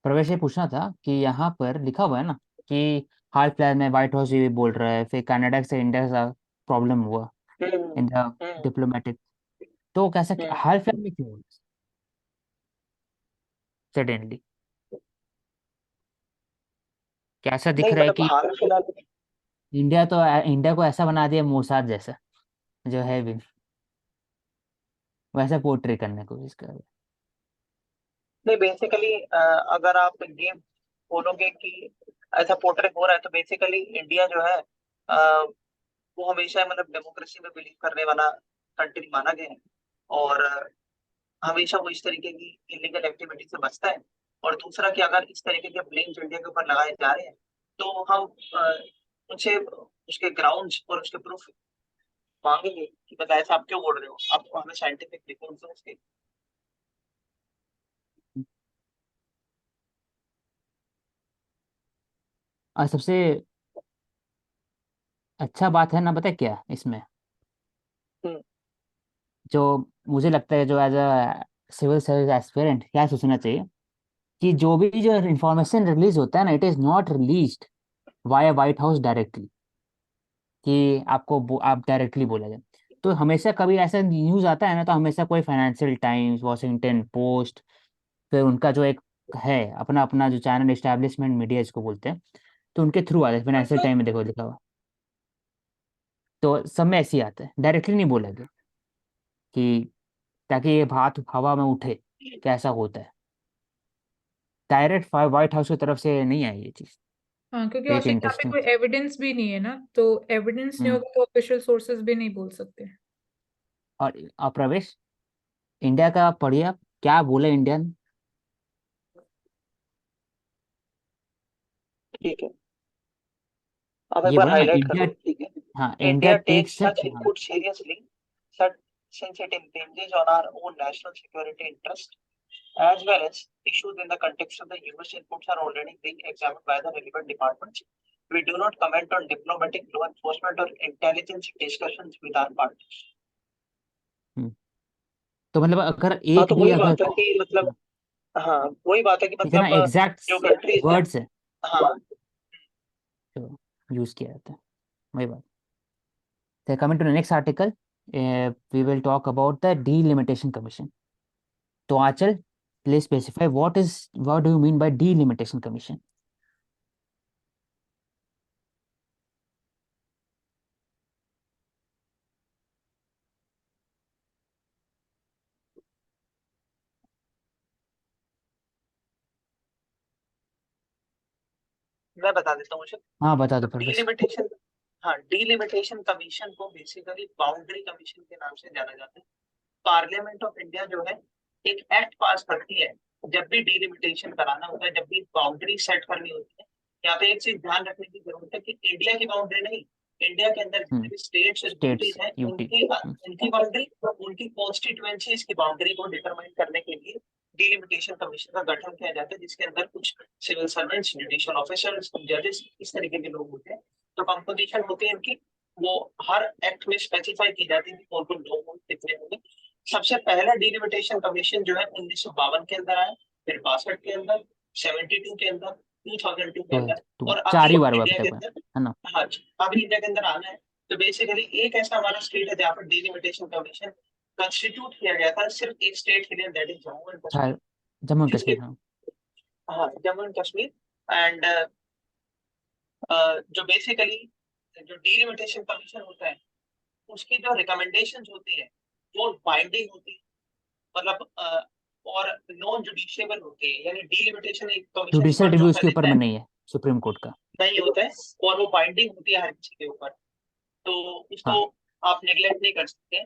प्रवेश ये पूछना था कि यहाँ पर लिखा हुआ है ना कि हाल फिलहाल में व्हाइट हाउस ये बोल रहा है, फिर कनाडा से इंडिया का प्रॉब्लम हुआ हम्म। In the hmm. डिप्लोमेटिक। तो कैसा हम्म। हाल फिलहाल में क्यों हुआ सडनली? कैसा दिख नहीं रहा है मतलब कि हाल फिलहाल। इंडिया को ऐसा बना दिया मोसाद जैसा, जो है भी वैसा पोर्ट्रे करने की कोशिश कर रहे नहीं बेसिकली अगर आप ये बोलोगे कि ऐसा पोर्ट्रेट हो रहा है तो बेसिकली इंडिया जो है वो हमेशा मतलब डेमोक्रेसी में बिलीव करने वाला कंट्री माना गया है। और हमेशा वो इस तरीके की इलीगल एक्टिविटी से बचता है। और दूसरा कि अगर इस तरीके के ब्लेम्स इंडिया के ऊपर लगाए जा रहे हैं तो हम उनसे उसके ग्राउंड्स और उसके प्रूफ मांगेंगे कि बताए ऐसा आप क्यों बोल रहे हो, आप हमें साइंटिफिक रिपोर्ट दो उसके। हैं। और सबसे अच्छा बात है ना, पता है क्या इसमें? हम्म। जो मुझे लगता है, जो as a civil service aspirant क्या सोचना चाहिए कि जो भी जो इंफॉर्मेशन रिलीज होता है ना, it is not released via white house directly, कि आप डायरेक्टली बोला जाए। तो हमेशा कभी ऐसा न्यूज़ आता है ना, तो हमेशा कोई फाइनेंशियल टाइम्स, वॉशिंगटन पोस्ट, फिर उनका जो एक है अपना अपना जो चैनल, एस्टैब्लिशमेंट मीडिया इसको बोलते हैं, तो उनके थ्रू आता है। फाइनेंशियल टाइम में देखो लिखा हुआ, तो सब में ऐसे ही आता है, डायरेक्टली नहीं बोला गया कि ताकि ये बात हवा में उठे कैसा होता है। डायरेक्ट व्हाइट हाउस की तरफ से नहीं आई ये चीज़। हाँ, क्योंकि वेरी औषिक यहाँ पे इंटरेस्टिंग। कोई एविडेंस भी नहीं है ना, तो एविडेंस नहीं हम्म। होगा तो ऑफिशियल सोर्सेज भी नहीं बोल सकते। और प्रवेश, इंडिया का पढ़िए आप, क्या बोले इंडियन। ठीक है, आप एक ये बार बोला ना हाईलाइट कर इंडिया। लो। ठीक है। हाँ, इंडिया इंडिया टेक्स टेक्स सच हाँ। input seriously, such since it impinges on our own national security interest, as well as issues in the context of the US inputs are already being examined by the relevant departments. We do not comment on diplomatic, law enforcement, or intelligence discussions with our partners. हम्म, तो मतलब अगर हाँ, एक तो भी वही अगर बात है कि मतलब, हाँ वही बात है कि इतना मतलब एग्जैक्ट जो कंट्रीज है। वर्ड्स है हाँ। जो यूज किया जाता है, वही बात। तो coming to the next article, we will talk about the delimitation commission. तो Aanchal, please specify what do you mean by delimitation commission? मैं बता देता हूँ मुझे। हाँ बता तो दो प्रवेश। डीलिमिटेशन, हाँ डीलिमिटेशन कमीशन को बेसिकली बाउंड्री कमीशन के नाम से जाना जाता है। पार्लियामेंट ऑफ इंडिया जो है एक एक्ट पास करती है जब भी डीलिमिटेशन कराना होता है, जब भी बाउंड्री सेट करनी होती है। यहाँ पे एक चीज ध्यान रखने की जरूरत है कि इंडिया की बाउंड्री नहीं, इंडिया के अंदर जितने भी स्टेट्स और यूटीज स्टेट्स हैं यूटी। उनकी उनकी बाउंड्री, उनकी कॉन्स्टिट्यूएंसीज की बाउंड्री को डिटरमाइन करने के लिए डीलिमिटेशन कमीशन का गठन किया जाता है, जिसके अंदर कुछ सिविल सर्वेंट्स, जुडिशियल ऑफिसर्स, जजेस, इस तरीके के लोग होते हैं। तो कंपोजिशन होती है इनकी, वो हर एक्ट में स्पेसिफाई की जाती है कि कौन कौन लोग कितने होंगे। सबसे पहला डीलिमिटेशन कमीशन जो है 1952 के अंदर आया, फिर 62 के अंदर, 72 के अंदर, 2002 के अंदर, तो और चार अभी ही बार हुआ अभी इंडिया के तक में, अंदर। है ना? हाँ, अभी इंडिया के अंदर आना है। तो बेसिकली एक ऐसा हमारा स्टेट है जहाँ पर डीलिमिटेशन कमीशन कंस्टिट्यूट किया गया था सिर्फ एक स्टेट के लिए, दैट इज जम्मू एंड था कश्मीर। जम्मू एंड जिसके, कश्मीर, हाँ। हाँ जम्मू एंड कश्मीर। एंड जो बेसिकली जो डीलिमिटेशन कमीशन होता है उसकी जो रिकमेंडेशंस होती है वो बाइंडिंग होती है, मतलब और नॉन जुडिशियबल होती है। यानी डीलिमिटेशन एक कमीशन एक जुडिशियल बार जो रिव्यू उसके ऊपर देता में है नहीं है, सुप्रीम कोर्ट का। नहीं होता है, और वो बाइंडिंग होती है हर किसी के ऊपर, तो उसको हाँ। आप निगलेक्ट नहीं कर सकते।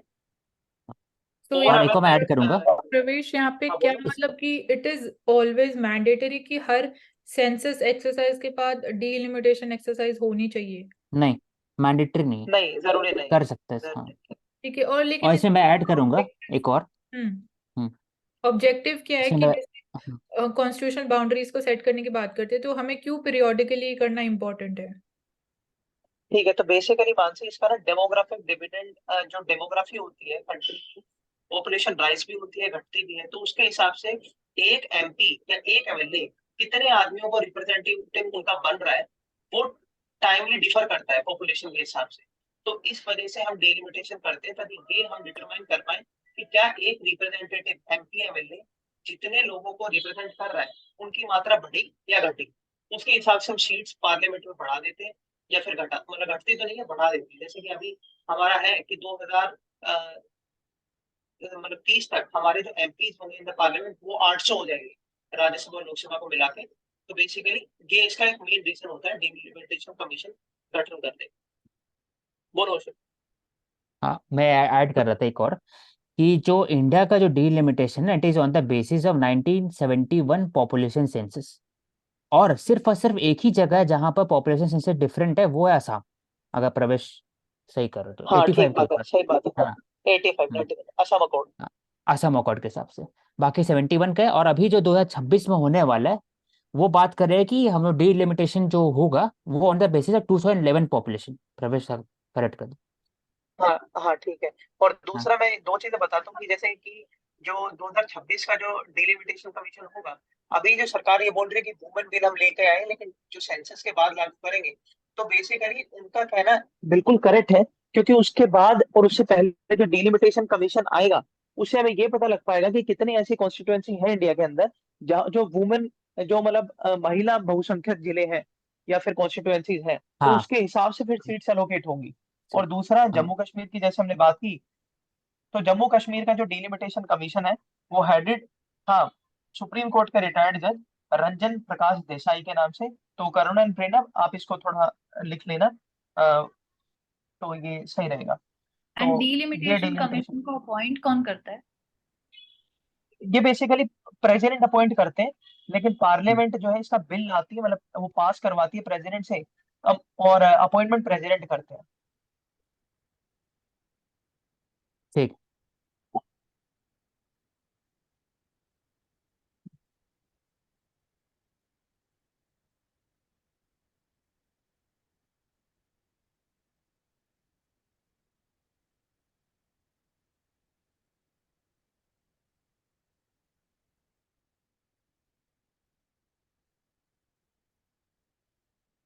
तो और और यहाँ एक अगर और मैं मैं ऐड करूंगा। प्रवेश, यहाँ पे हाँ क्या बोलो। इस मतलब कि इट इज ऑलवेज मैंडेटरी कि हर सेंसस एक्सरसाइज के बाद डीलिमिटेशन एक्सरसाइज होनी चाहिए? नहीं, मैंडेटरी नहीं है, नहीं जरूरी नहीं है, कर सकते हैं हाँ। जरूरी नहीं। ठीक है, और और लेकिन इसमें मैं ऐड करूंगा ऑब्जेक्टिव, एक और। हम्म, हम्म। ऑब्जेक्टिव क्या है इसमें कि मैं हाँ, जैसे कॉन्स्टिट्यूशनल बाउंड्रीज को सेट करने की बात करते हैं, तो हमें क्यों पीरियोडिकली करना इम्पोर्टेंट है? ठीक है, तो बेसिकली मानसी इसका ना डेमोग्राफिक डिविडेंड, जो डेमोग्राफी होती है कंट्री की, पॉपुलेशन राइज भी होती है घटती भी है, तो उसके हिसाब से एक एमपी या एक एमएलए कितने आदमियों को रिप्रेजेंटेटिव उनका बन रहा है, वो टाइमली डिफर करता है पॉपुलेशन के हिसाब से। तो इस वजह से हम डिलिमिटेशन करते हैं, ताकि ये हम डिटरमाइन कर पाए कि क्या एक रिप्रेजेंटेटिव एमपी एमएलए जितने लोगों को रिप्रेजेंट कर रहा है उनकी मात्रा बढ़ी या घटी। उसके हिसाब से हम सीट्स पार्लियामेंट में बढ़ा देते हैं या फिर घटा, मतलब घटती तो नहीं है, बढ़ा देते हैं। जैसे कि अभी हमारा है कि 2000 मतलब 30 तक हमारे जो एमपीज होंगे इन द पार्लियामेंट वो 800 हो जाएंगे, राज्यसभा और लोकसभा को मिला के। तो बेसिकली ये इसका एक मेन रीजन होता है डिलिमिटेशन कमीशन गठन करने। बोलो अशोक। हाँ, मैं ऐड कर रहा था एक और, कि जो इंडिया का जो डीलिमिटेशन है, it is on the basis of 1971 population census. और सिर्फ एक ही जगह है जहां पर पॉपुलेशन सेंसस डिफरेंट है, वो है असम। अगर प्रवेश सही करो तो हाँ 85 ठीक के बात है, ऊपर। सही बात है। हाँ। 85 हम्म, 91 असम अकॉर्ड। हाँ, असम अकॉर्ड के हिसाब से। बाकी 71 का है। और अभी जो 2026 में होने वाला है, वो बात कर रहे हैं कि हम लोग डीलिमिटेशन जो होगा वो on the basis of 2011 population. प्रवेश सर, करेक्ट कर दो। हाँ हाँ ठीक है। और हाँ। दूसरा मैं दो चीजें बताता हूँ कि जैसे कि जो 2026 का जो डिलिमिटेशन कमीशन होगा, अभी जो सरकार ये बोल रही है कि वुमेन बिल हम लेके आए, लेकिन जो सेंसस के बाद लागू करेंगे। तो बेसिकली उनका कहना बिल्कुल करेक्ट है, क्योंकि उसके बाद और उससे पहले जो डिलिमिटेशन कमीशन आएगा, उससे हमें ये पता लग पाएगा कि कितनी ऐसी कॉन्स्टिट्यूएंसी है इंडिया के अंदर जहाँ जो वुमेन, जो मतलब महिला बहुसंख्यक जिले हैं या फिर कॉन्स्टिट्यूएंसीज हैं, तो हाँ। उसके हिसाब से फिर सीट्स एलोकेट होंगी। सही। और दूसरा हाँ। जम्मू कश्मीर की जैसे हमने बात की, तो जम्मू कश्मीर का जो डिलिमिटेशन कमीशन है वो हेडेड, हाँ, सुप्रीम कोर्ट के रिटायर्ड जज रंजन प्रकाश देसाई के नाम से। तो करुण एंड प्रेरणा, आप इसको थोड़ा लिख लेना, तो ये सही रहेगा। तो एंड ये डीलिमिटेशन डिलिमिटेशन, कमीशन को अपॉइंट कौन करता है? ये बेसिकली प्रेसिडेंट अपॉइंट करते हैं, लेकिन हम्म, पार्लियामेंट जो है इसका बिल लाती है, मतलब वो पास करवाती है प्रेसिडेंट से। और अपॉइंटमेंट प्रेसिडेंट करते हैं। ठीक।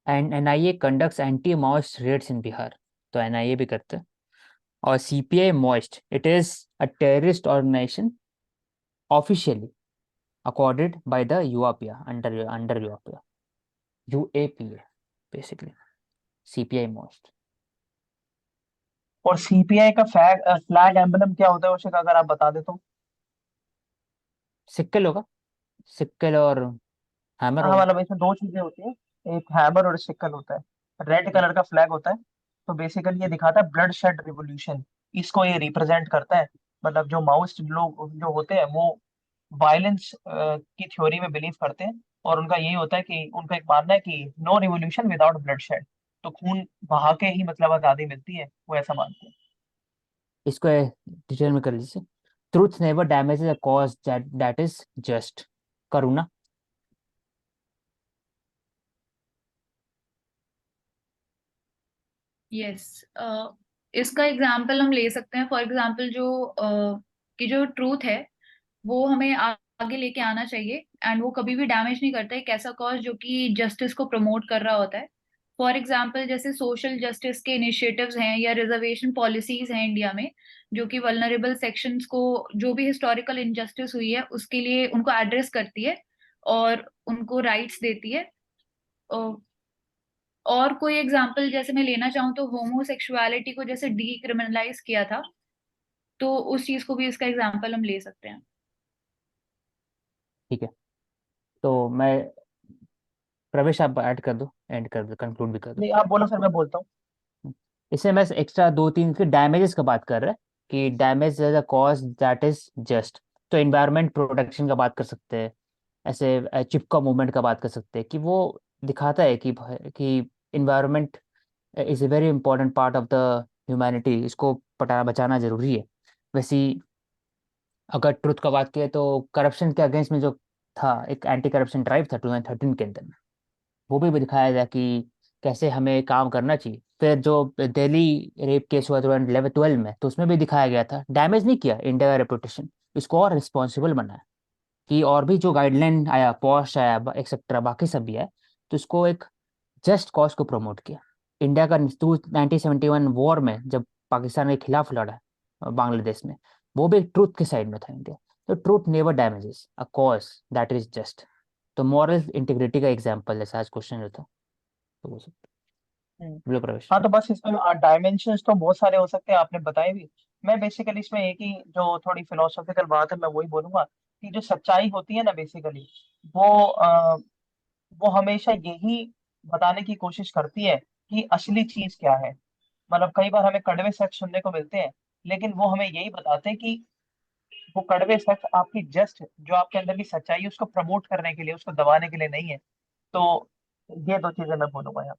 And NIA conducts anti Maoist raids in Bihar. तो एनआईए भी करते हैं। और CPI Maoist, it is a terrorist organisation officially accorded by the UAPA, under UAPA, UAPA basically, CPI most। और सीपीआई का फ्लैग एम्बलम क्या होता है उसे अगर आप बता दे तो। सिक्कल होगा, सिक्कल और हैमर हाँ होगा। मतलब इसमें दो चीजें होती है, एक हैमर और सिक्कल होता है। रेड कलर का फ्लैग होता है। तो बेसिकली ये दिखाता है ब्लड शेड रिवॉल्यूशन, इसको ये रिप्रेजेंट करता है। मतलब जो माओइस्ट लोग जो होते हैं वो वायलेंस की थ्योरी में बिलीव करते हैं। और उनका यही होता है कि उनका एक मानना है कि no revolution without bloodshed, तो खून बहा के ही मतलब आज़ादी मिलती है, वो ऐसा मानते हैं। इसको डिटेल में कर लीजिए। Truth never damages a cause that is just. करूँ ना? यस। इसका एग्जाम्पल हम ले सकते हैं। फॉर एग्जाम्पल जो कि जो ट्रूथ है वो हमें आगे लेके आना चाहिए, एंड वो कभी भी डैमेज नहीं करता। एक ऐसा कॉज जो कि जस्टिस को प्रमोट कर रहा होता है। फॉर एग्जाम्पल जैसे सोशल जस्टिस के इनिशिएटिव्स हैं या रिजर्वेशन पॉलिसीज हैं इंडिया में, जो कि वल्नरेबल सेक्शंस को, जो भी हिस्टोरिकल इनजस्टिस हुई है उसके लिए उनको एड्रेस करती है और उनको राइट्स देती है। और कोई एग्जांपल जैसे मैं लेना चाहूँ तो होमोसेक्सुअलिटी को जैसे डीक्रिमिनलाइज किया था, तो उस चीज को भी इसका एग्जांपल हम ले सकते हैं। ठीक है। तो मैं, प्रवेश आप ऐड कर दो, एंड कर दो, कंक्लूड भी कर दो। नहीं आप बोलो, फिर मैं बोलता हूँ। इससे मैं एक्स्ट्रा दो तीन के डैमेजेस का बात कर रहा है, कि damage as a cause that is just. तो इन्वायरमेंट प्रोटेक्शन का बात कर सकते हैं। ऐसे चिपका मूवमेंट का बात कर सकते हैं, कि वो दिखाता है कि environment is a very important part of the humanity, इसको पटा बचाना जरूरी है। वैसे ही अगर ट्रुथ का बात करें तो करप्शन के अगेंस्ट में जो था, एक एंटी करप्शन ड्राइव था 2013 के अंदर, वो भी दिखाया गया कि कैसे हमें काम करना चाहिए। फिर जो दिल्ली रेप केस हुआ 2011-12 में, तो उसमें भी दिखाया गया था, डैमेज नहीं किया इंडिया का रेपुटेशन, इसको और रिस्पॉन्सिबल बनाया। कि और भी जो गाइडलाइन आया, पॉश आया, एक्सेट्रा बाकी सब भी है, तो इसको एक जस्ट कॉज को प्रमोट किया। इंडिया का 1971 वॉर में जब पाकिस्तान के खिलाफ लड़ा बांग्लादेश में, वो भी ट्रूथ के साइड में था इंडिया। तो truth never damages a cause that is just. तो मॉरल इंटीग्रिटी का एग्जाम्पल जैसा आज क्वेश्चन जो था, तो वो सब। हम्म। बोलो प्रवेश। हाँ, तो बस इसमें डायमेंशंस तो बहुत सारे हो सकते हैं, आपने बताए भी। मैं बेसिकली इसमें एक ही जो थोड़ी फिलोसॉफिकल बात है मैं वही बोलूंगा, कि जो सच्चाई होती है ना बेसिकली, वो वो हमेशा यही बताने की कोशिश करती है कि असली चीज क्या है। मतलब कई बार हमें कड़वे सच सुनने को मिलते हैं, लेकिन वो हमें यही बताते हैं कि वो कड़वे सच आपकी जस्ट जो आपके अंदर की सच्चाई है उसको प्रमोट करने के लिए, उसको दबाने के लिए नहीं है। तो ये दो चीजें मैं बोलूंगा यहाँ।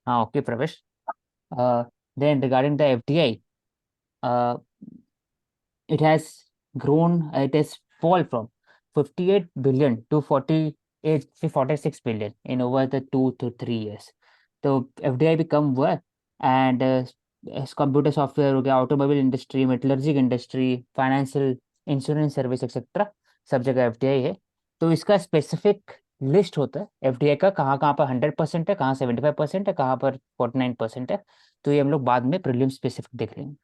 हाँ, okay Pravesh. Then regarding the FDI, it has grown, it has fall from 58 billion to 48 to 46 billion in over the 2 to 3 years. तो एफडीआई भी कम हुआ है। एंड कंप्यूटर सॉफ्टवेयर हो गया, automobile industry, metallurgic industry, financial, insurance service etcetera, सब जगह FDI है। तो इसका स्पेसिफिक लिस्ट होता है एफडीआई का, कहाँ कहाँ पर 100% है, कहाँ 75% है, कहाँ पर 49% है। तो ये हम लोग बाद में प्रीलिम स्पेसिफिक देख लेंगे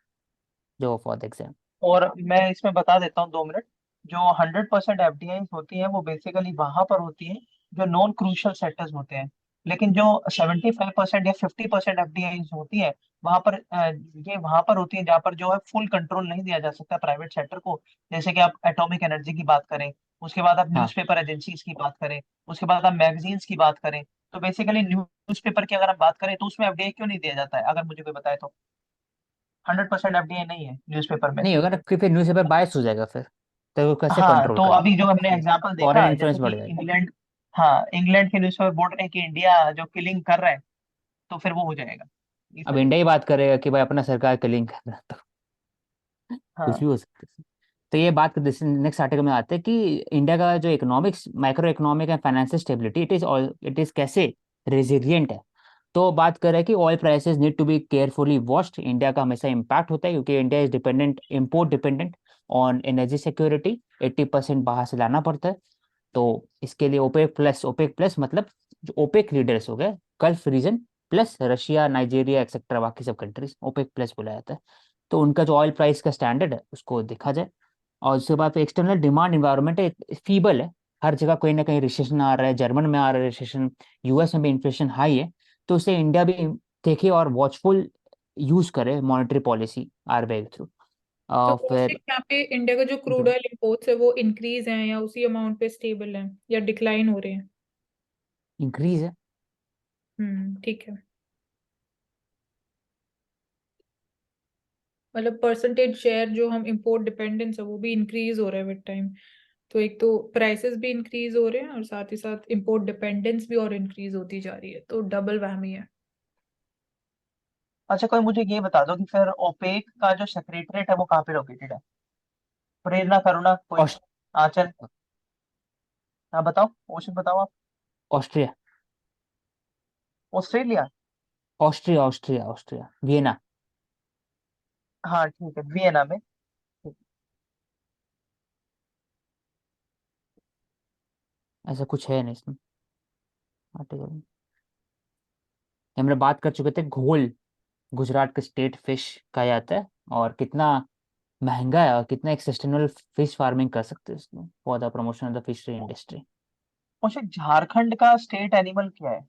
जो फॉर द एग्जाम। और मैं इसमें बता देता हूँ 2 मिनट। जो 100% एफडीआई होती है वो बेसिकली वहां पर होती है जो नॉन क्रूशियल सेक्टर्स होते हैं। लेकिन जो 75% या 50% एफडीआई होती है, वहां पर ये वहां पर होती है जहाँ पर जो है फुल कंट्रोल नहीं दिया जा सकता प्राइवेट सेक्टर को। जैसे कि आप एटॉमिक एनर्जी की बात करें, उसके बाद आप हाँ, न्यूज़पेपर एजेंसीज की बात करें, उसके बाद आप मैगजीन्स की बात करें। तो बेसिकली न्यूज़पेपर की अगर हम बात करें तो उसमें एफडीआई क्यों नहीं दिया जाता है, अगर मुझे कोई बताए तो। 100% एफडीआई नहीं है न्यूज़पेपर में। नहीं होगा ना, फिर न्यूज़पेपर बायस हो जाएगा फिर, तो वो कैसे हाँ, कंट्रोल तो करेंगे। अभी जो हमने एग्जांपल फॉरेन देखा, इन्फ्लुएंस जैसे कि बढ़ जाएगा। इंग्लैंड, हाँ इंग्लैंड के न्यूज़पेपर बोल रहे हैं कि इंडिया जो किलिंग कर रहा है, तो फिर वो हो जाएगा इस अब वजह इंडिया से। ही बात करेगा कि भाई अपना सरकार किलिंग कर रहा है, तो कुछ हाँ। भी हो सकता है। तो ये बात करते नेक्स्ट आर्टिकल में आते हैं कि इंडिया का जो economics, micro economic and financial stability, it is कैसे रेजिलियंट है। तो बात कर रहे हैं कि oil prices need to be carefully watched. India का हमेशा इम्पैक्ट होता है क्योंकि India is dependent, import dependent on energy security. 80% बाहर से लाना पड़ता है। तो इसके लिए ओपेक प्लस मतलब जो ओपेक लीडर्स हो गए, gulf region plus Russia, Nigeria etcetera, बाकी सब कंट्रीज ओपेक प्लस बोला जाता है। तो उनका जो ऑयल प्राइस का स्टैंडर्ड है उसको देखा जाए। और उसके बाद एक्सटर्नल डिमांड इन्वायरमेंट है, फीबल है। हर जगह कोई ना कहीं रिसेशन आ रहा है, जर्मन में आ रहा है रिसेशन, यूएस में भी इन्फ्लेशन हाई है। तो उसे इंडिया भी देखे और वॉचफुल यूज करे मॉनेटरी पॉलिसी आरबीआई के थ्रू। तो फिर मोस्टली यहाँ पे इंडिया का जो क्रूड ऑयल इंपोर्ट्स है वो इंक्रीज हैं या उसी अमाउंट पे स्टेबल है या डिक्लाइन हो रहे हैं? इंक्रीज है। ठीक है। मतलब परसेंटेज शेयर जो हम इंपोर्ट डिपेंडेंस है वो भी इंक्रीज हो रहा है विद टाइम। तो एक तो प्राइसेस भी इंक्रीज हो रहे हैं और साथ ही साथ इंपोर्ट डिपेंडेंस भी और इंक्रीज होती जा रही है, तो डबल वहमी है। अच्छा, कोई मुझे ये बता दो कि फिर ओपेक का जो सेक्रेटरीट है वो कहाँ पे लोकेटेड है? प्रेरणा, करुणा, कोई, ऑस- आंचल। हाँ बताओ, ओशन बताओ आप। Austria. Australia. Austria, Austria, Austria, Vienna. हाँ ठीक है, वियना में। ऐसा कुछ है नहीं इसमें आर्टिकल में। हम लोग बात कर चुके थे घोल, गुजरात का स्टेट फिश कहा जाता है, और कितना महंगा है और कितना एक सस्टेनेबल फिश फार्मिंग कर सकते हैं इसमें for the promotion of the fishery industry. अच्छा, झारखंड का स्टेट एनिमल क्या है?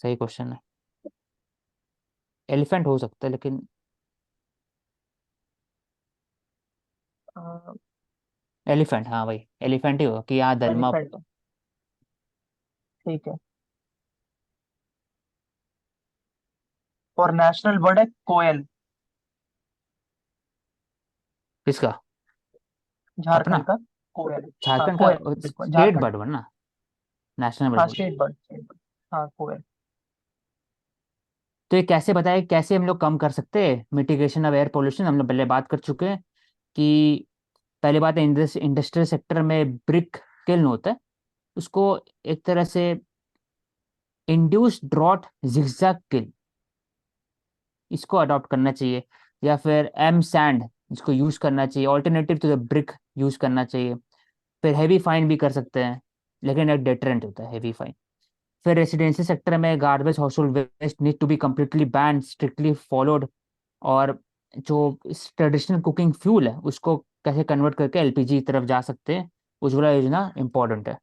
सही क्वेश्चन है। एलिफेंट हो सकता है लेकिन। एलिफेंट, हाँ भाई एलिफेंट ही होगा कि यहाँ दलमा। एलिफेंट, ठीक है। और नेशनल बर्ड है कोयल। किसका? झारखंड अपना का कोयल। हाँ झारखंड का कोयल, बिल्कुल स्टेट झारखंड। बर्ड वरना नेशनल बर्ड हाँ बोले। State bird, state bird. हाँ कोयल। तो ये कैसे बताए, कैसे हम लोग कम कर सकते हैं मिटिगेशन ऑफ एयर पोल्यूशन, हम लोग पहले बात कर चुके हैं कि पहली बात है इंडस्ट्रियल सेक्टर में ब्रिक किल्न होता है, उसको एक तरह से इंड्यूस्ड ड्रॉट जिगजैग किल, इसको अडॉप्ट करना चाहिए, या फिर एम सैंड, इसको यूज करना चाहिए, alternative to the BRIC use करना चाहिए। फिर हैवी फाइन भी कर सकते हैं, लेकिन एक डेटरेंट होता है हैवी फाइन। फिर रेसिडेंशियल सेक्टर में garbage household waste need to be completely ban, strictly followed. और जो ट्रेडिशनल कुकिंग फ्यूल है उसको कैसे कन्वर्ट करके एलपीजी की तरफ जा सकते हैं, उज्ज्वला योजना इंपॉर्टेंट है।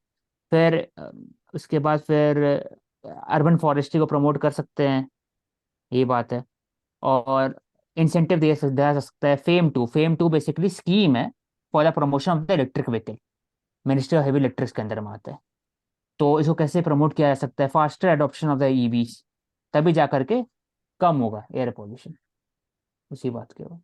फिर उसके बाद फिर अर्बन फॉरेस्ट्री को प्रमोट कर सकते हैं, ये बात है। और इंसेंटिव दिया जा सकता है। फेम टू बेसिकली स्कीम है for the promotion of the electric vehicle, ministry of heavy electrics के अंदर में आता है। तो इसको कैसे प्रमोट किया जा सकता है, faster adoption of the EVs, तभी जा करके कम होगा एयर पोल्यूशन, उसी बात के बाद।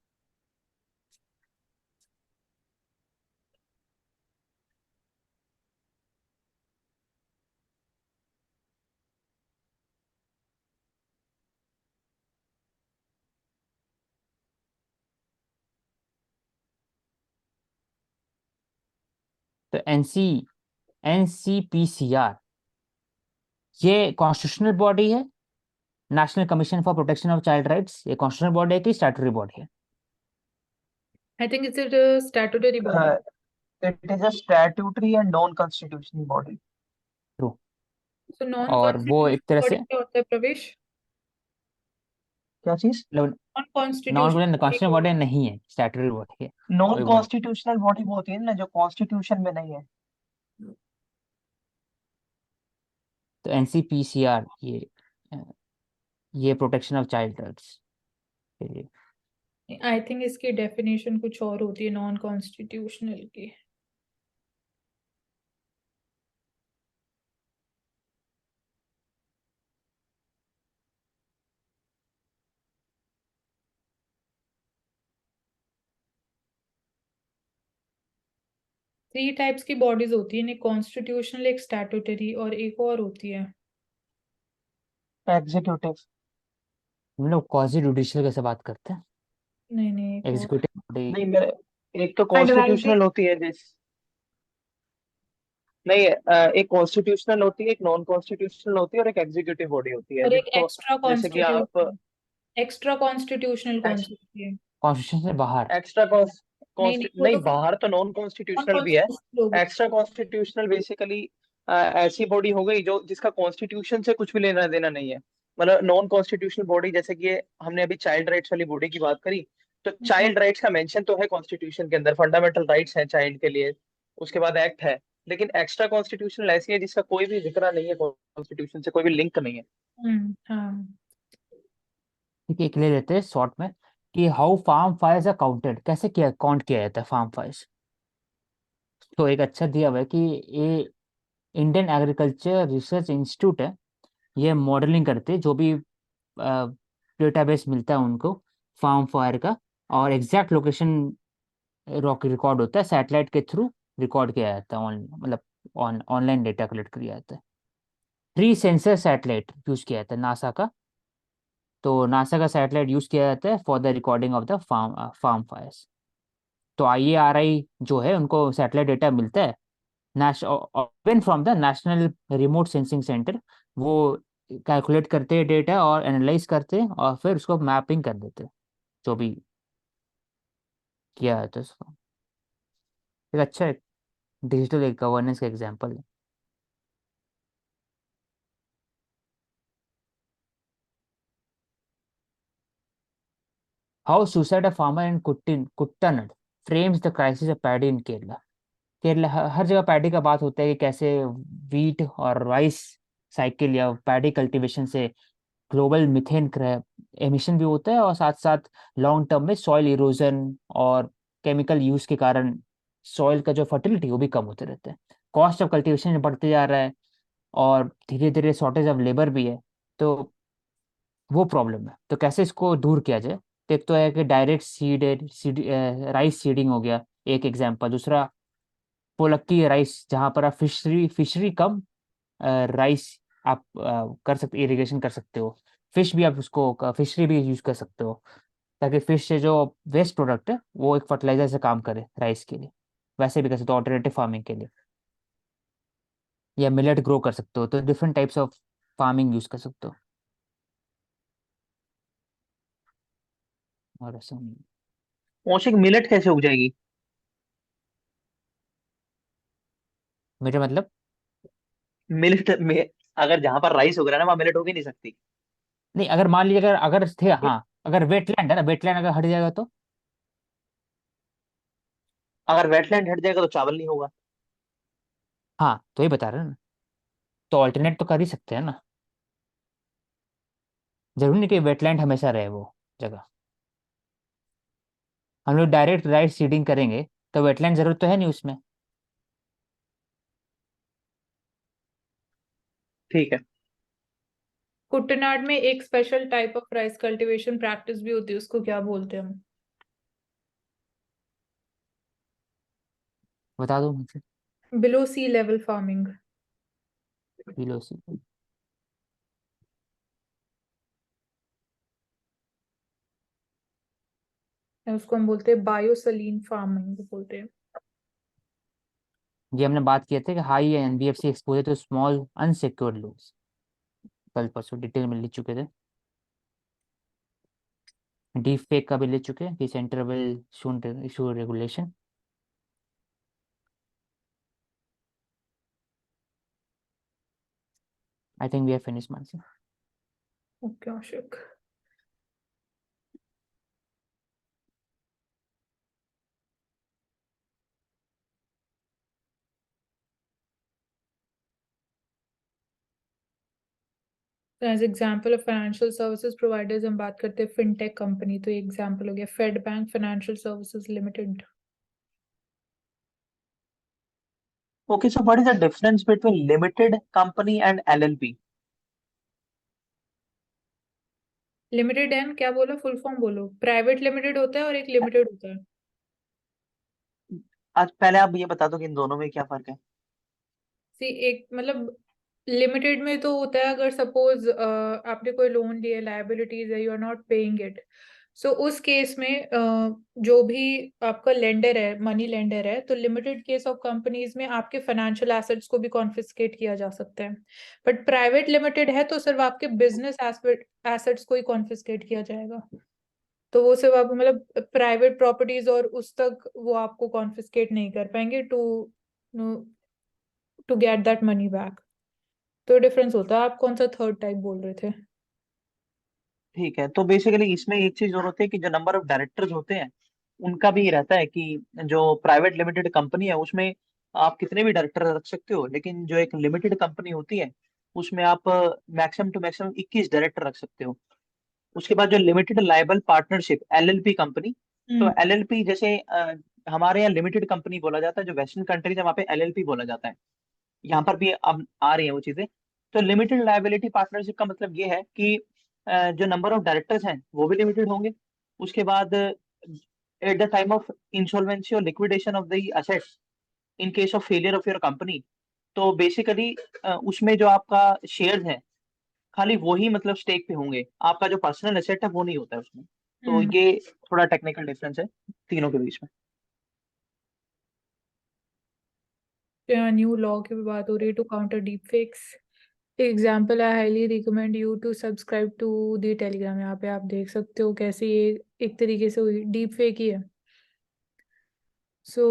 तो एनसीपीसीआर ये कॉन्स्टिट्यूशनल बॉडी है, national commission for protection of child rights, ये कॉन्स्टिट्यूशनल बॉडी है कि स्टैट्यूटरी बॉडी है? I think it's a statutory body. It is a statutory and non-constitutional body. True. So और वो एक तरह non-constitutional से body क्या होता है प्रवेश? क्या चीज? Non Non-constitutional body constitutional body नहीं है, स्टैट्यूटरी बॉडी है। नॉन वही बोल, कॉन्स्टिट्यूशनल बॉडी वो होती है ना जो कॉन्स्टिट्यूशन में नहीं है। तो एनसीपीसीआर ये प्रोटेक्शन ऑफ चाइल्ड राइट्स के लिए। I think इसकी definition कुछ और होती है non-constitutional की। थ्री टाइप्स की बॉडीज होती है, एक कॉन्स्टिट्यूशनल, एक स्टैट्यूटरी और एक और होती है। एग्जीक्यूटिव। हम लोग क्वासी जुडिशियल कैसे बात करते हैं, नहीं नहीं, एक और। Executive body. नहीं मेरे, एक तो कॉन्स्टिट्यूशनल होती है जिस नहीं एक कॉन्स्टिट्यूशनल होती है, एक नॉन कॉन्स्टिट्यूशनल होती है और एक एग्जीक्यूटिव बॉडी होती है और एक जिसको एक्स्ट्रा जैसे कि आप कॉन्स्टिट्यूशनल, एक्स्ट्रा कॉन्स्टिट्यूशनल कौन सी होती है? कॉन्स्टिट्यूशन से बाहर। एक्स्ट्रा नहीं नहीं, वो नहीं, तो फिर बाहर तो नॉन नॉन कॉन्स्टिट्यूशनल भी है। कॉन्स्टिट्यूशनल होगी। एक्स्ट्रा कॉन्स्टिट्यूशनल बेसिकली ऐसी बॉडी हो गई जो जिसका कॉन्स्टिट्यूशन से कुछ भी लेना देना नहीं है। मतलब नॉन कॉन्स्टिट्यूशनल बॉडी जैसे कि हमने अभी चाइल्ड राइट्स वाली बॉडी की बात करी, तो चाइल्ड राइट्स का मेंशन तो है कॉन्स्टिट्यूशन के अंदर, फंडामेंटल राइट्स हैं चाइल्ड के लिए, उसके बाद एक्ट है। लेकिन एक्स्ट्रा कॉन्स्टिट्यूशनल ऐसी है जिसका कोई भी जिक्र नहीं है, कॉन्स्टिट्यूशन से कोई भी लिंक नहीं है। हाँ। ठीक है, एक ले लेते हैं शॉर्ट में कि how farm fires are counted, कैसे किया काउंट किया जाता है फार्म फायर्स। तो एक अच्छा दिया हुआ है कि ये इंडियन एग्रीकल्चर रिसर्च इंस्टीट्यूट है, ये मॉडलिंग करते हैं जो भी डेटाबेस मिलता है उनको फार्म फायर का, और एग्जैक्ट लोकेशन रिकॉर्ड होता है सैटेलाइट के थ्रू, रिकॉर्ड किया जाता है मतलब ऑनलाइन डेटा कलेक्ट किया जाता है। थ्री सेंसर सैटेलाइट यूज किया जाता है नासा का, तो नासा का सैटेलाइट यूज किया जाता है for the recording of the farm fires. तो IARI जो है उनको सैटेलाइट डेटा मिलता है national from the national remote sensing centre, वो कैलकुलेट करते हैं डेटा और एनालाइज करते हैं और फिर उसको मैपिंग कर देते हैं, जो भी किया है तो उसको। एक अच्छा डिजिटल एक गवर्नेंस का एग्जांपल है। How suicide of farmer in Kuttanad frames the crisis of paddy in Kerala. Kerala हर जगह पैडी का बात होता है कि कैसे वीट और राइस साइकिल या पैडी कल्टीवेशन से ग्लोबल मिथेन एमिशन भी होता है, और साथ साथ लॉन्ग टर्म में सॉइल इरोजन और केमिकल यूज के कारण सॉइल का जो फर्टिलिटी वो भी कम होते रहते हैं। कॉस्ट ऑफ कल्टीवेशन बढ़ते जा रहा है, और धीरे धीरे शॉर्टेज ऑफ लेबर भी है। तो वो प्रॉब्लम है, तो कैसे इसको दूर किया जाए। तो एक तो है कि डायरेक्ट राइस सीडिंग हो गया एक एग्जाम्पल। दूसरा पोलक्की राइस, जहाँ पर आप फिशरी कम राइस आप कर सकते, इरिगेशन कर सकते हो। फिश भी आप उसको फिशरी भी यूज कर सकते हो, ताकि फिश से जो वेस्ट प्रोडक्ट है वो एक फर्टिलाइजर से काम करे राइस के लिए। वैसे भी कर सकते हो ऑल्टरनेटिव फार्मिंग के लिए, या मिलेट ग्रो कर सकते हो। तो different types of farming use कर सकते हो। और ऐसा नहीं। कौशिक मिलेट कैसे उग जाएगी? मेरा मतलब, मिलेट में अगर जहां पर राइस उग रहा है ना वहां मिलेट उग ही नहीं सकती। नहीं अगर मान लीजिए अगर अगर थे, हाँ अगर वेटलैंड है ना, वेटलैंड अगर हट जाएगा तो। अगर वेटलैंड हट जाएगा तो चावल नहीं होगा। हाँ तो ये बता रहे हैं ना, तो ऑल्टरनेट तो कर ही सकते हैं ना। जरूरी नहीं कि वेटलैंड हमेशा रहे वो जगह। हम लोग डायरेक्ट राइस सीडिंग करेंगे तो वेटलैंड जरूरत तो है नहीं उसमें। ठीक है। कुटनाड में एक special type of rice cultivation practice भी होती है, उसको क्या बोलते हैं हम? बता दो मुझे। बिलो सी लेवल फार्मिंग। किलो से। उसको हम बोलते हैं बायोसलीन फार्मिंग बोलते हैं। ये हमने बात किए थे कि high NBFC exposure to small unsecured loans, कल परसों डिटेल में लिख चुके थे। डीप फेक का भी ले चुके हैं कि centre will should issue regulation. I think we have finished Mansi. Okay Ashok. As example of financial services providers हम बात करते हैं फिनटेक कंपनी, तो एग्जाम्पल हो गया Fed Bank financial services limited. Okay, so what is the difference between limited company and LLP? Limited and क्या बोला, full form बोलो। प्राइवेट लिमिटेड होता है और एक लिमिटेड होता है। आज पहले आप ये बता दो कि इन दोनों में क्या फर्क है। सी एक मतलब लिमिटेड में तो होता है अगर सपोज आपने कोई लोन लिया, लायबिलिटीज है, you are not paying it, so उस केस में जो भी आपका लेंडर है, मनी लेंडर है, तो लिमिटेड केस ऑफ कंपनीज में आपके फाइनेंशियल एसेट्स को भी कॉन्फिस्केट किया जा सकता है। बट प्राइवेट लिमिटेड है तो सिर्फ आपके बिजनेस एसेट्स को ही कॉन्फिस्केट किया जाएगा। तो वो सिर्फ आप मतलब प्राइवेट प्रॉपर्टीज और उस तक वो आपको कॉन्फिस्केट नहीं कर पाएंगे to to get that money back. तो डिफरेंस होता है। आप कौन सा थर्ड टाइप बोल रहे थे? ठीक है, तो बेसिकली इसमें एक चीज और होती है कि जो नंबर ऑफ डायरेक्टर्स होते हैं उनका भी ये रहता है कि जो प्राइवेट लिमिटेड कंपनी है उसमें आप कितने भी डायरेक्टर रख सकते हो, लेकिन जो एक लिमिटेड कंपनी होती है उसमें आप मैक्सिमम टू मैक्सिमम 21 डायरेक्टर रख सकते हो। उसके बाद जो limited liable partnership LLP company, तो हम्म। एलएलपी जैसे हमारे यहाँ लिमिटेड कंपनी बोला जाता है, जो वेस्टर्न कंट्रीज है वहाँ पे एलएलपी बोला जाता है। यहाँ पर भी अब आ रही है वो चीजें। तो लिमिटेड लायबिलिटी पार्टनरशिप का मतलब ये है कि जो नंबर ऑफ डायरेक्टर्स हैं वो भी लिमिटेड होंगे। उसके बाद at the time of insolvency और liquidation of the assets in case of failure of your company, तो बेसिकली उसमें जो आपका शेयर्स है खाली वो ही मतलब स्टेक पे होंगे, आपका जो पर्सनल एसेट है वो नहीं होता है उसमें। तो हम्म। ये थोड़ा टेक्निकल डिफरेंस है तीनों के बीच में। न्यू लॉ की भी बात हो रही है to counter deep fakes. Example, I highly recommend you to subscribe to the Telegram. यहाँ पे आप देख सकते हो कैसे ये एक तरीके से हुई डीप फेक ही है। So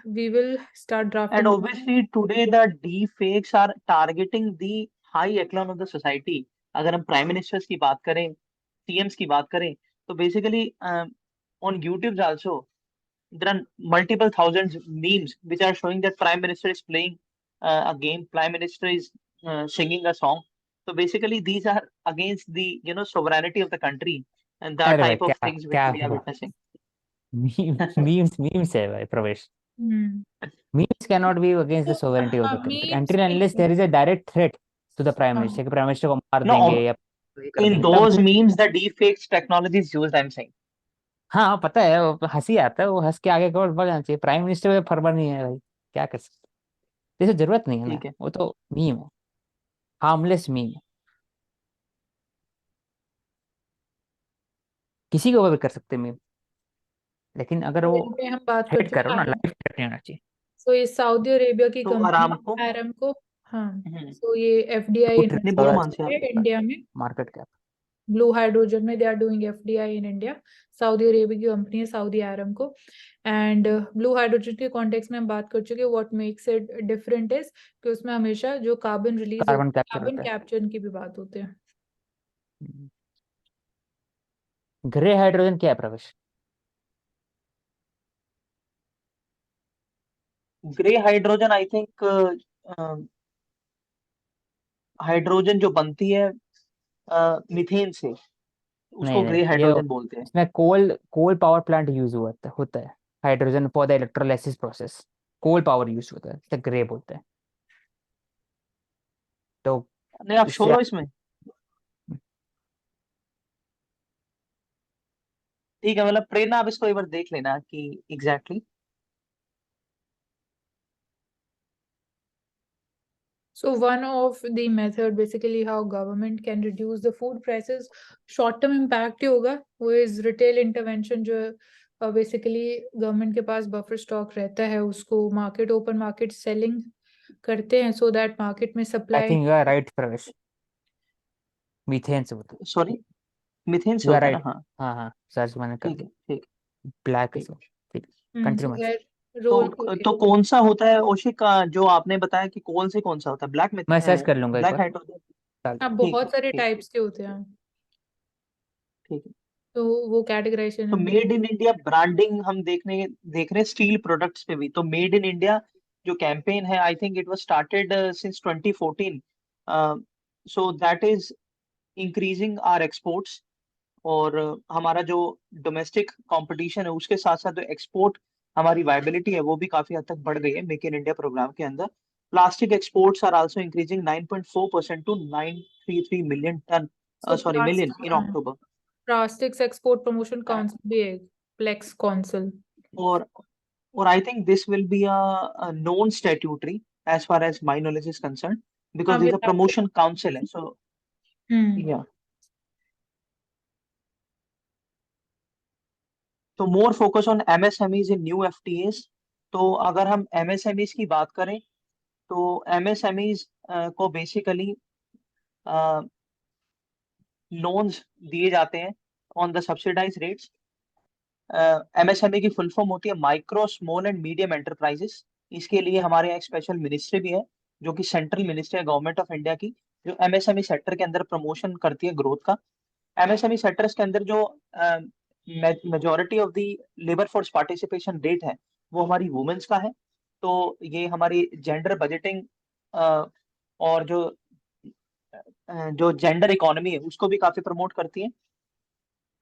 we will start And drafting. obviously today the deep fakes are targeting the high echelon of the society. अगर हम प्राइम मिनिस्टर्स की बात करें, सीएम्स की बात करें, तो basically on YouTube also there are multiple thousands memes which are showing that prime minister is playing a game, prime minister is singing a song. So basically these are against the sovereignty of the country and the अरे भाई type of क्या things which क्या we are witnessing. Memes memes है भाई Pravesh. Hmm. Memes can not be against the sovereignty of the country memes until नहीं unless है। there is a direct threat to the prime हाँ। minister कि prime minister को मार देंगे No, या ये कर in देंगे तब। those memes the deep fakes technology is used, I'm saying. हाँ पता है, वो हंसी आता है, वो हंस के आगे और बढ़ जाना चाहिए। प्राइम मिनिस्टर को फरमान नहीं है भाई, क्या कर सकते। जैसे जरूरत नहीं है ना, ठीक है। वो तो मीम है, हार्मलेस मीम है, किसी के ऊपर भी कर सकते मीम। लेकिन अगर वो यहाँ पे हम बात थ्रेट करते करो हैं ना, आराम। लाइफ थ्रेट नहीं होना चाहिए। सो ये सऊदी अरेबिया की तो कंपनी आरामको आरामको। हाँ, हम्म, तो ये FDI Put नहीं बोलो research, मानसी आप। है इंडिया में। market cap. ब्लू हाइड्रोजन में they are doing FDI in India. Saudi Arabia की कंपनी है Saudi Aramco. And blue hydrogen के कॉन्टेक्स्ट में हम बात कर चुके हैं what makes it different is कि उसमें हमेशा जो कार्बन रिलीज होता Carbon है, capture कार्बन होता है। कैप्चर की भी बात होती है। ग्रे हाइड्रोजन क्या है प्रवेश? Grey hydrogen I think hydrogen जो बनती है मीथेन से, नहीं उसको नहीं, ग्रे ये हाइड्रोजन बोलते हैं। इसमें कोल पावर प्लांट यूज होता है hydrogen for the electrolysis process. Coal power use होता है, इसे ग्रे बोलते हैं। तो नहीं आप इससे श्योर हो इसमें? ठीक है, मतलब प्रेरणा आप इसको एक बार देख लेना कि exactly So one of the method basically how government can reduce the food prices, short term impact ही होगा वो is retail intervention जो basically government के पास buffer stock रहता है उसको market open market selling करते हैं so that market में I supply। Think you are right Pravesh, methane से होता सॉरी मीथेन है। से यू आर होता है ना, राइट। हाँ। हाँ हाँ, सर्च मैंने कर ठीक है दिया। ठीक ब्लैक ठीक। ठीक, कंटिन्यू मच। खैर रोल करके तो कौन सा होता है ओशिक का जो आपने बताया कि कोल से कौन सा होता है? ब्लैक में मैं सर्च कर लूंगा एक ब्लैक बार, हाइड्रोजन। डाल हाँ दूंगा। ठीक है बहुत सारे ठीक टाइप्स के होते हैं ठीक है। तो वो कैटेगराइजेशन तो हम मेड इन इंडिया ब्रांडिंग हम देख रहे हैं स्टील प्रोडक्ट्स पे भी। तो मेड इन इंडिया जो कैंपेन है, I think it was started since 2014। So that is increasing our exports. और हमारा जो डोमेस्टिक कंपटीशन है उसके साथ साथ जो एक्सपोर्ट हमारी वायबिलिटी है वो भी काफी हद तक बढ़ गई है मेक इन इंडिया प्रोग्राम के अंदर। Plastic exports are also increasing 9.4% to 933 million ton, so sorry million in October. Plastics export promotion council भी है, प्लेक्स काउंसिल। और I think this will be a known statutory as far as my knowledge is concerned, हाँ because there's a with promotion council है. So yeah, so more focus on MSMEs in new FTAs. तो अगर हम MSMEs की बात करें तो MSMEs को बेसिकली लोन्स दिए जाते हैं on the subsidize rates. MSME की फुल फॉर्म होती है micro small and medium enterprises. इसके लिए हमारे यहाँ एक स्पेशल मिनिस्ट्री भी है जो कि सेंट्रल मिनिस्ट्री है गवर्नमेंट ऑफ इंडिया की, जो MSME सेक्टर के अंदर प्रमोशन करती है ग्रोथ का। MSME सेक्टर्स के अंदर जो majority of the labour force participation rate है वो हमारी वुमेन्स का है। तो ये हमारी जेंडर बजटिंग और जो जेंडर इकोनॉमी है उसको भी काफी प्रमोट करती है।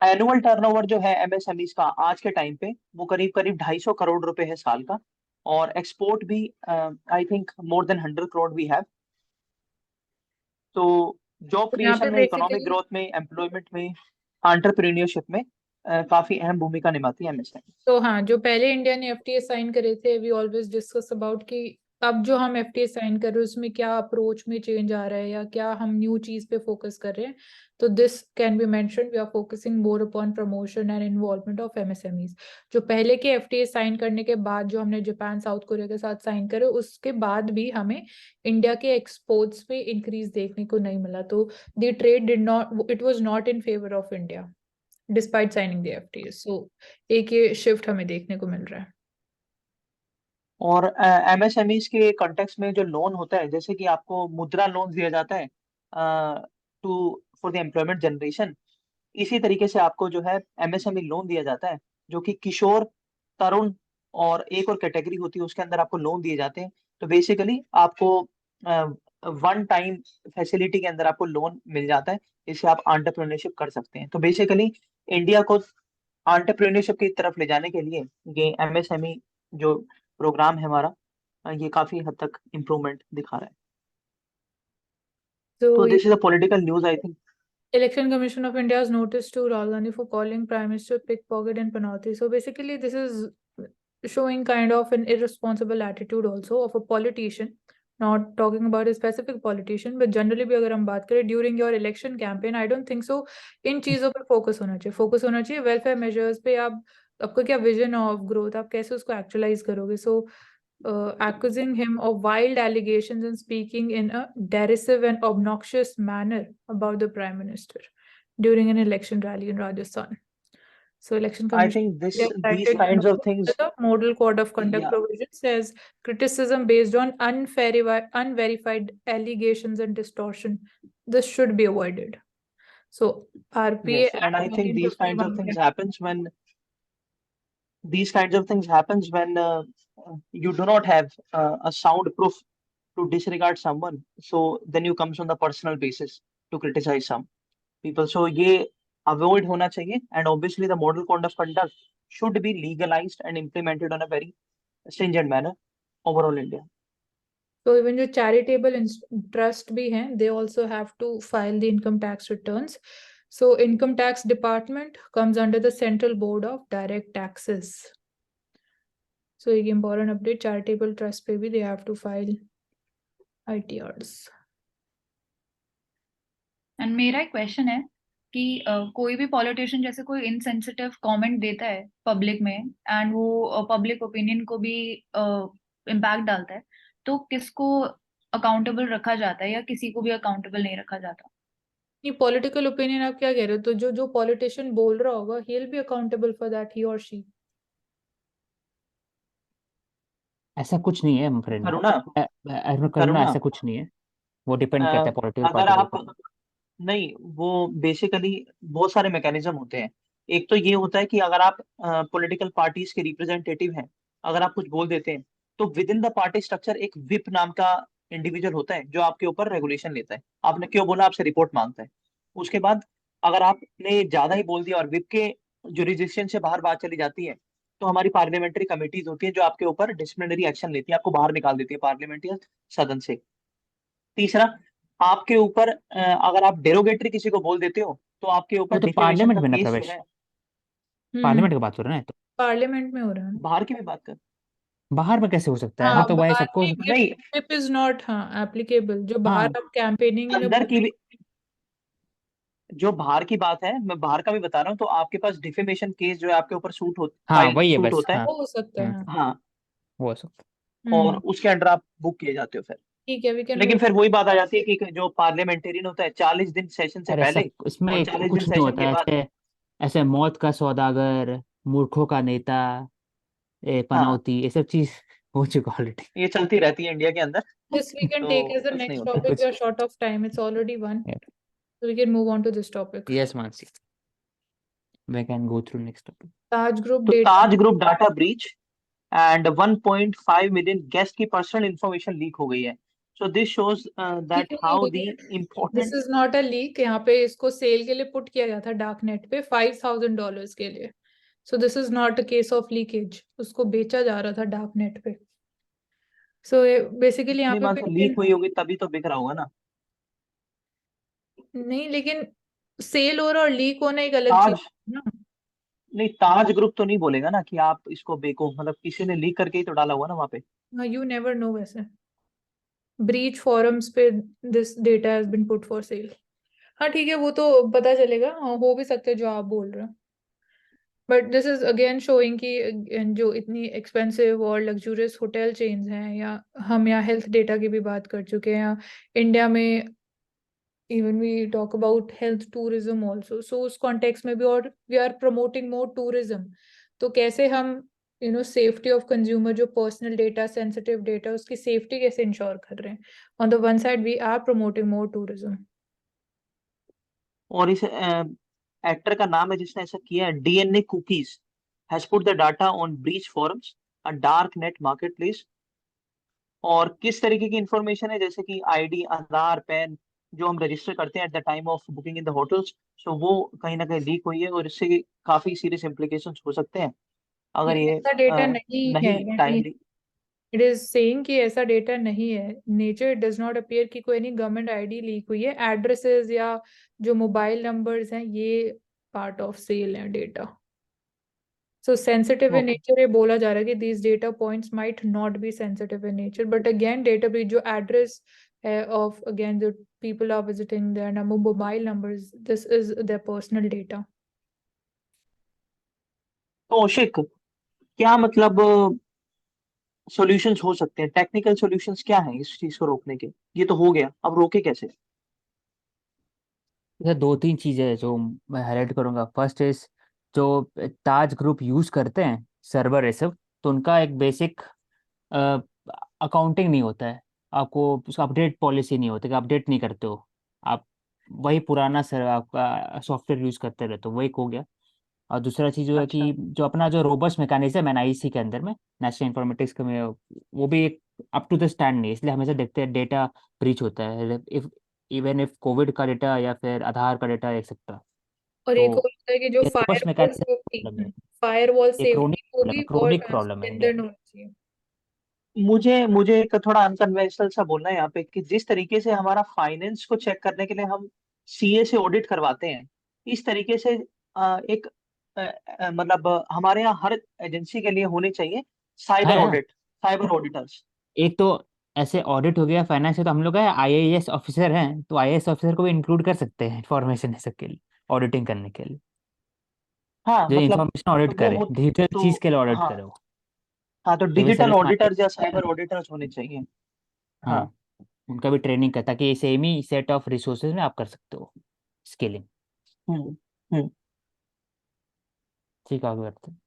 एनुअल टर्नओवर जो है MSMEs का आज के टाइम पे वो करीब करीब 250 करोड़ रुपए है साल का। और एक्सपोर्ट भी I think more than 100 crore we have. तो जॉब यहाँ पे क्रिएशन में, इकोनॉमिक बेसिकली ग्रोथ में, एम्प्लॉयमेंट में, एंटरप्रेन्योरशिप में काफी अहम भूमिका निभाती है MSME। तो हाँ जो पहले इंडिया ने FTA साइन करे थे वी ऑलवेज डिस्कस अबाउट कि अब जो हम FTA साइन कर रहे हैं उसमें क्या अप्रोच में चेंज आ रहा है या क्या हम न्यू चीज पे फोकस कर रहे हैं। तो this can be mentioned we are focusing more upon promotion and involvement of MSMEs। जो पहले के FTA साइन करने के बाद जो हमने जापान साउथ कोरिया के साथ साइन करे उसके बाद भी हमें इंडिया के एक्सपोर्ट्स में इंक्रीज देखने को नहीं मिला। तो the trade did not, it was not in favour of India despite signing the FTA। सो एक ये शिफ्ट हमें देखने को मिल रहा है। और MSMEs के कॉन्टेक्स्ट में जो लोन होता है, जैसे कि आपको मुद्रा लोन दिया जाता है to for the employment generation, इसी तरीके से आपको जो है MSME लोन दिया जाता है जो कि किशोर, तरुण और एक और कैटेगरी होती है उसके अंदर आपको लोन दिए जाते हैं। तो बेसिकली आपको वन टाइम फैसिलिटी के अंदर आपको लोन मिल जाता है, इससे आप एंटरप्रेन्योरशिप कर सकते हैं। तो बेसिकली इंडिया को एंटरप्रेन्योरशिप की तरफ ले जाने के लिए ये MSME जो प्रोग्राम है हमारा, ये काफी हद तक इम्प्रूवमेंट दिखा रहा है। तो तो this is a political news I think. Election Commission of India's notice to Rahul Gandhi for calling Prime Minister pickpocket and panauti. So basically, this is showing kind of an irresponsible attitude also of a politician. Not talking about a specific politician, but generally भी अगर हम बात करें during your election campaign, I don't think so. इन चीजों पर focus होना चाहिए, focus होना चाहिए वेलफेयर मेजर्स पे। आप आपका क्या विजन ऑफ ग्रोथ, आप कैसे उसको एक्चुअलाइज करोगे। सो accusing him of wild allegations and speaking in a derisive and obnoxious manner about the Prime Minister during an election rally in Rajasthan. So Election I Commission think they have these cited kinds of things, the Model Code of Conduct yeah, provision says criticism based on unverified allegations and distortion. This should be avoided. So RPA yes, and Act I think these kinds of 1951 things happens when you do not have a sound proof to disregard someone. So then you comes on the personal basis to criticize some people. So ये avoid होना चाहिए, and obviously the model code of conduct should be legalized and implemented on a very stringent manner overall India. तो even जो charitable trust भी हैं they also have to file the income tax returns so income tax department comes under the central board of direct taxes so एक important update charitable trust पे भी they have to file ITRs. And मेरा एक question है कि कोई भी politician जैसे कोई इनसेंसिटिव कमेंट देता है पब्लिक में एंड वो पब्लिक ओपिनियन को भी इम्पैक्ट डालता है, तो किसको अकाउंटेबल रखा जाता है या किसी को भी अकाउंटेबल नहीं रखा जाता? ये पॉलिटिकल ओपिनियन आप क्या कह रहे हो? तो जो जो पॉलिटिशियन बोल रहा होगा he will be accountable for that, he और शी. ऐसा कुछ नहीं है फ्रेंड, करुणा, करुणा करुणा, ऐसा कुछ नहीं है, वो डिपेंड करता है पॉलिटिकल अगर पार्टी के आप, ऊपर। नहीं, वो बेसिकली बहुत सारे मैकेनिज्म होते हैं। एक तो ये होता है कि अगर आप पॉलिटिकल पार्टीज के रिप्रेजेंटेटिव हैं, अगर आप कुछ बोल देते हैं, तो with in the party structure एक विप नाम का इंडिविजुअल होता है जो आपके ऊपर रेगुलेशन लेता है। आपने क्यों बोला, आपसे रिपोर्ट मांगता है। उसके बाद अगर आपने ज्यादा ही बोल दिया और विप के जुरिडिक्शन से बाहर बात चली जाती है, तो हमारी पार्लियामेंट्री कमिटीज होती है जो आपके ऊपर डिसिप्लिनरी एक्शन लेती है, आपको बाहर निकाल देती है पार्लियामेंट्री सदन से। तीसरा, आपके ऊपर अगर आप डेरोगेटरी किसी को बोल देते हो, तो आपके ऊपर वो तो डिफेमेशन पार्लियामेंट का में ना केस जो प्रवेश, है। पार्लियामेंट की बात हो रहा है ना, तो पार्लियामेंट में हो रहा है ना? बाहर की भी बात कर, बाहर में कैसे हो सकता है? हाँ, हाँ तो भाई बाहर सबको, में नहीं, whip is not हाँ एप्लीकेबल. जो बाहर हाँ आप कैंपेनिंग में अंदर की भी, जो बाहर की बात है, मैं बाहर का भी बता रहा हूँ। तो आपके पास डिफेमेशन केस जो है आपके ऊपर हाँ फाइल वही है सूट बस, होता है। हाँ। वो हो सकता है. हाँ. हाँ, वो हो सकता और हम्म. उसके अंडर आप बुक किए जाते हो फिर। ठीक है, वी कैन लेकिन मूव. फिर वही बात आ जाती है कि जो पार्लियामेंटेरियन होता है 40 दिन सेशन से है। अरे ऐसा पहले और इसमें 40 दिन कुछ नहीं सेशन होता के है बाद, ऐसे, ऐसे मौत का सौदागर, मूर्खों का नेता, हाँ, पनौती, ये सब चीज हो चुका ऑलरेडी। ये चलती रहती है इंडिया के अंदर। This we can take तो as the कुछ नहीं next होता है। topic. We कुछ, are short of time. It's already one. So we can move on to this topic. Yes Mansi, we can go through next topic. Taj Group तो data. Taj group data breach and 1.5 million guest की personal information leak हो गई है। So this shows that how the This important, is not a leak. यहाँ पे इसको cell के लिए पुट किया गया था डार्क नेट पे $5,000 के लिए. So this is not a case of leakage. उसको बेचा जा रहा था डार्क नेट पे. So basically यहाँ इतनी पे बार से लीक हुई होगी तभी तो बिक रहा होगा ना। नहीं, लेकिन सेल हो रहा और लीक होना एक अलग चीज ताज, है ना. नहीं, ताज ग्रुप तो नहीं बोलेगा ना कि आप इसको बेको, मतलब किसी ने लीक करके ही तो डाला हुआ ना वहां पे। You never know वैसे. ब्रीच forums पे this data has been put for sale. हाँ ठीक है, वो तो पता चलेगा. हाँ, हो भी सकता है जो आप बोल रहे हो. But this is again showing कि जो इतनी एक्सपेंसिव और लग्जूरियस होटल चेन्स हैं, या हम यहाँ हेल्थ डेटा की भी बात कर चुके हैं, या इंडिया में even we talk about health tourism also. So उस कॉन्टेक्स्ट में भी, और we are promoting more tourism. तो कैसे हम सेफ्टी ऑफ कंज्यूमर, जो पर्सनल डेटा, सेंसिटिव डेटा, उसकी सेफ्टी कैसे इंश्योर कर रहे हैं? On the one side we are promoting more tourism. और इस एक्टर का नाम है जिसने ऐसा किया है, DNA cookies has put the data on breach forums, a dark net market place. और किस तरीके की इंफॉर्मेशन है, जैसे कि आईडी, आधार, पैन, जो हम रजिस्टर करते हैं at the time of booking in the hotels, so वो कहीं ना कहीं लीक हुई है, और इससे काफी सीरियस इम्प्लीकेशंस हो सकते हैं अगर ये ऐसा डेटा नहीं है. नहीं टाइमली। इट इज सेइंग कि ऐसा डेटा नहीं है. नेचर डज नॉट अपीयर कि कोई नहीं गवर्नमेंट आईडी लीक हुई है. एड्रेसेस या जो मोबाइल नंबर्स हैं ये पार्ट ऑफ सेल है data. So sensitive in okay, nature, ये बोला जा रहा है कि these data points might not be sensitive in nature. But again data breach, जो एड्रेस है ऑफ अगेन जो people are visiting, their number, mobile numbers, this is their personal data. तो कौशिक, क्या मतलब सॉल्यूशंस हो सकते हैं, टेक्निकल सॉल्यूशंस क्या हैं इस चीज को रोकने के? ये तो हो गया, अब रोके कैसे? ये दो तीन चीजें हैं जो मैं हाईलाइट करूंगा। फर्स्ट इज, जो ताज ग्रुप यूज करते हैं सर्वर ये सब, तो उनका एक बेसिक अकाउंटिंग नहीं होता है। आपको उसका अपडेट पॉलिसी नहीं होती कि अपडेट नहीं करते हो आप, वही पुराना सर आपका सॉफ्टवेयर यूज करते रहते हो, वही हो गया। और दूसरा चीज़ जो है अच्छा। कि जो अपना जो रोबस्ट मैकेनिज्म है एनआईसी के अंदर में, नेशनल इंफॉर्मेटिक्स के में, वो भी एक अप टू द स्टैंड नहीं है। इसलिए हमेशा देखते हैं डेटा ब्रीच होता है, इफ इवन इफ कोविड का डेटा या फिर आधार का डेटा एक्सेट्रा। और एक तो और होता है कि जो ये robust firewall mechanism safety, problem है, फायरवॉल ये क्रोनिक सेफ्टी वो प्रॉब्लम भी है, बहुत क्रोनिक प्रॉब्लम है इंडिया स्ट्रेंथन में। होना चाहिए। मुझे एक थोड़ा अनकन्वेंशनल सा बोलना है यहाँ पे कि जिस तरीके से हमारा फाइनेंस को चेक करने के लिए हम सीए से ऑडिट करवाते हैं, इस तरीके से एक मतलब हमारे यहाँ हर एजेंसी के लिए होने चाहिए हाँ साइबर हाँ। Audit, cyber auditors. एक तो ऐसे ऑडिट हो गया फाइनेंस से, तो हम लोग का आईएएस ऑफिसर हैं, तो आईएएस ऑफिसर को भी इंक्लूड कर सकते हैं इन्फॉर्मेशन है सबके लिए, ऑडिटिंग करने के लिए। हाँ जो मतलब इन्फॉर्मेशन ऑडिट वो करे, हो डिजिटल तो चीज के लिए ऑडिट हाँ, करे वो। हाँ तो तो ये डिजिटल सर्विस में ऑडिटर्स या आते हैं। साइबर ऑडिटर्स होने चाहिए। हाँ। हाँ, उनका भी ट्रेनिंग करता कि same he set of resources में आप कर सकते हो स्केलिंग। हम्म। हम्म। ठीक है, आगे बढ़ते हैं।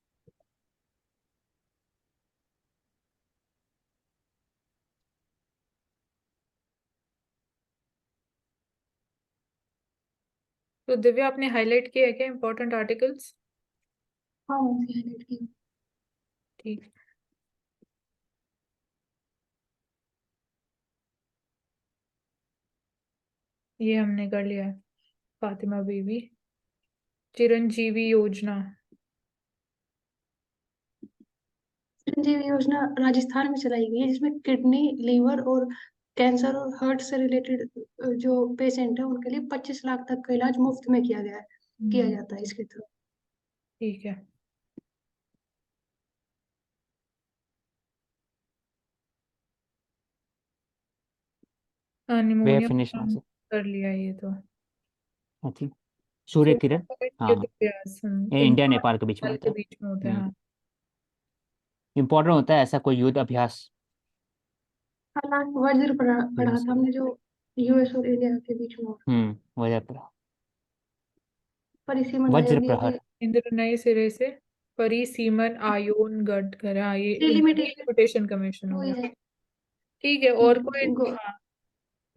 तो दिव्या, आपने हाईलाइट किया है क्या इंपॉर्टेंट आर्टिकल्स? हाँ मैंने हाईलाइट की। ठीक, ये हमने कर लिया है। फातिमा बीवी, चिरंजीवी योजना। चिरंजीवी योजना राजस्थान में चलाई गई है, जिसमें किडनी, लीवर और कैंसर और हार्ट से रिलेटेड जो पेशेंट है उनके लिए 25 लाख तक का इलाज मुफ्त में किया जाता है इसके थ्रू। ठीक है। हाँ, वे निमोनिया फिनिश ना से। कर लिया ये तो। हाँ, ठीक। सूर्य किरण। हाँ हाँ, ये इंडिया इंडिया नेपाल के बीच में होता के है। बीच में होता है, हाँ। इम्पोर्टेंट होता है ऐसा कोई युद्ध अभ्यास। हाँ, लास्ट वज्र पढ़ा यूएस था के लिए। हमने, जो यूएस और इंडिया के बीच में हुआ। वजह पर। परिसीमन वज्र आयोग, ये भी प्रहर। इंद्र नए सिरे से परिसीमन आयोन गढ़ कर, हाँ ये डिलिमिटेशन लिमिटेशन कमीशन हो हुई गया। है। ठीक है, और कोई? गो- हाँ,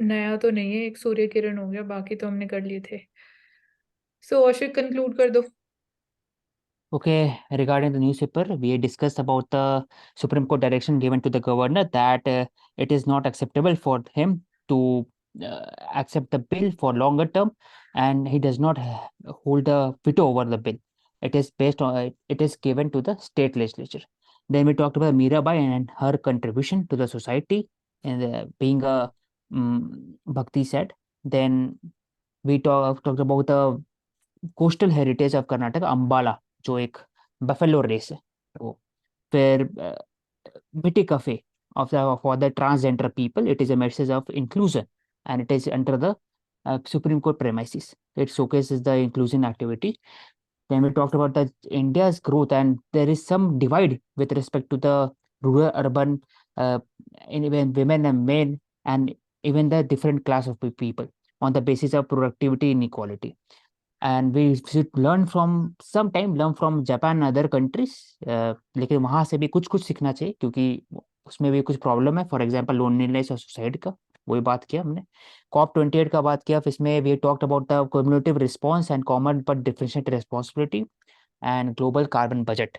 नया तो नहीं है, एक सूर्य किरण हो गया, बाकी तो हमने कर लिए थे। सो औशिक कंक्लूड कर दो। Okay, regarding the newspaper, we discussed about the Supreme Court direction given to the governor that it is not acceptable for him to accept the bill for longer term, and he does not hold a veto over the bill. It is based on it is given to the state legislature. Then we talked about Mirabai and her contribution to the society, and being a bhakti said. Then we talked about the coastal heritage of Karnataka, Ambala, जो एक buffalo race है वो। फिर बिटी कफे of the for the transgender people, it is a message of inclusion and it is under the supreme court premises. It showcases the inclusion activity. Then we talked about the India's growth, and there is some divide with respect to the rural urban, uh, in even women and men, and even the different class of people on the basis of productivity inequality. And we should learn from Japan other countries. लेकिन वहाँ से भी कुछ कुछ सीखना चाहिए, क्योंकि उसमें भी कुछ प्रॉब्लम है, फॉर एग्जांपल लोनलीनेस और सुसाइड का। वही बात किया हमने। COP 28 का बात किया, फिर इसमें we talked about the cumulative response and common but differentiate responsibility and global carbon budget.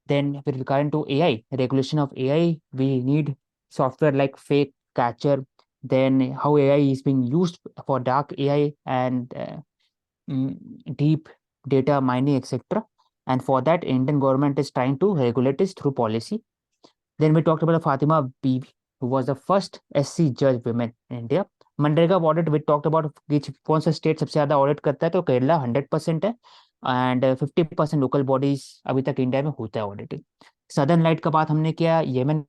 Then with regard to AI, regulation of AI, we need software like fake catcher, then how AI is being used for dark AI and deep data mining, etc. And for that, Indian government is trying to regulate it through policy. Then we talked about Fatima Bibi, who was the first SC judge women in India. MNREGA audit we talked about कि कौन सा state सबसे ज्यादा audit करता है, तो केरला 100% है, and 50% local bodies अभी तक इंडिया में होता है ऑडिटिंग। सदर्न लाइट का बात हमने किया, येमन